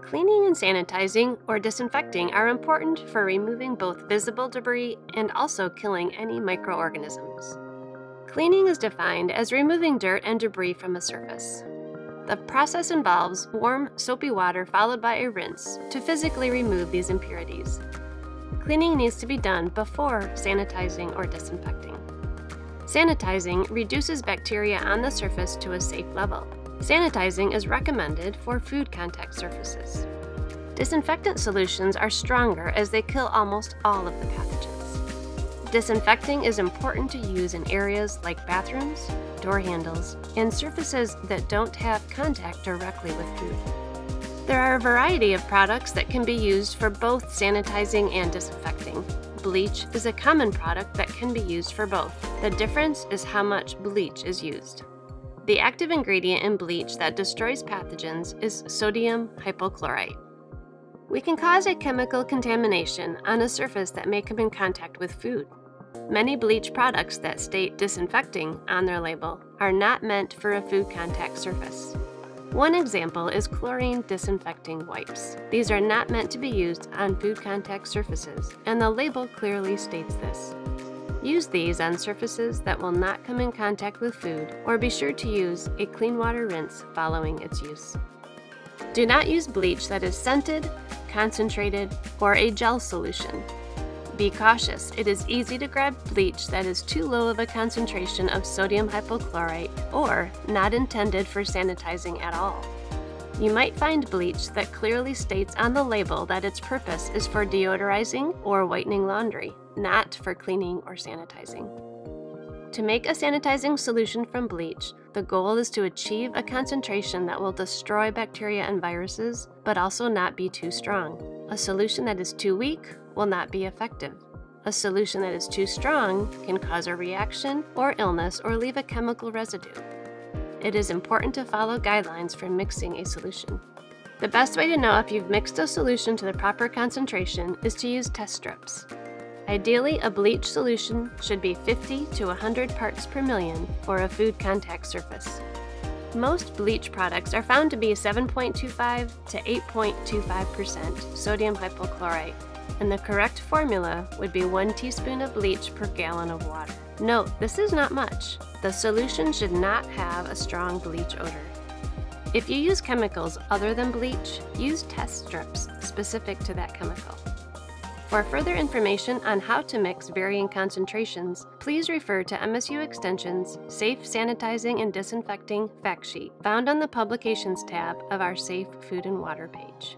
Cleaning and sanitizing or disinfecting are important for removing both visible debris and also killing any microorganisms. Cleaning is defined as removing dirt and debris from a surface. The process involves warm, soapy water followed by a rinse to physically remove these impurities. Cleaning needs to be done before sanitizing or disinfecting. Sanitizing reduces bacteria on the surface to a safe level. Sanitizing is recommended for food contact surfaces. Disinfectant solutions are stronger as they kill almost all of the pathogens. Disinfecting is important to use in areas like bathrooms, door handles, and surfaces that don't have contact directly with food. There are a variety of products that can be used for both sanitizing and disinfecting. Bleach is a common product that can be used for both. The difference is how much bleach is used. The active ingredient in bleach that destroys pathogens is sodium hypochlorite. We can cause a chemical contamination on a surface that may come in contact with food. Many bleach products that state disinfecting on their label are not meant for a food contact surface. One example is chlorine disinfecting wipes. These are not meant to be used on food contact surfaces, and the label clearly states this. Use these on surfaces that will not come in contact with food, or be sure to use a clean water rinse following its use. Do not use bleach that is scented, concentrated, or a gel solution. Be cautious. It is easy to grab bleach that is too low of a concentration of sodium hypochlorite or not intended for sanitizing at all. You might find bleach that clearly states on the label that its purpose is for deodorizing or whitening laundry, not for cleaning or sanitizing. To make a sanitizing solution from bleach, the goal is to achieve a concentration that will destroy bacteria and viruses, but also not be too strong. A solution that is too weak will not be effective. A solution that is too strong can cause a reaction or illness or leave a chemical residue. It is important to follow guidelines for mixing a solution. The best way to know if you've mixed a solution to the proper concentration is to use test strips. Ideally, a bleach solution should be 50 to 100 parts per million for a food contact surface. Most bleach products are found to be 7.25 to 8.25% sodium hypochlorite, and the correct formula would be 1 teaspoon of bleach per gallon of water. Note, this is not much. The solution should not have a strong bleach odor. If you use chemicals other than bleach, use test strips specific to that chemical. For further information on how to mix varying concentrations, please refer to MSU Extension's Safe Sanitizing and Disinfecting Fact Sheet, found on the Publications tab of our Safe Food and Water page.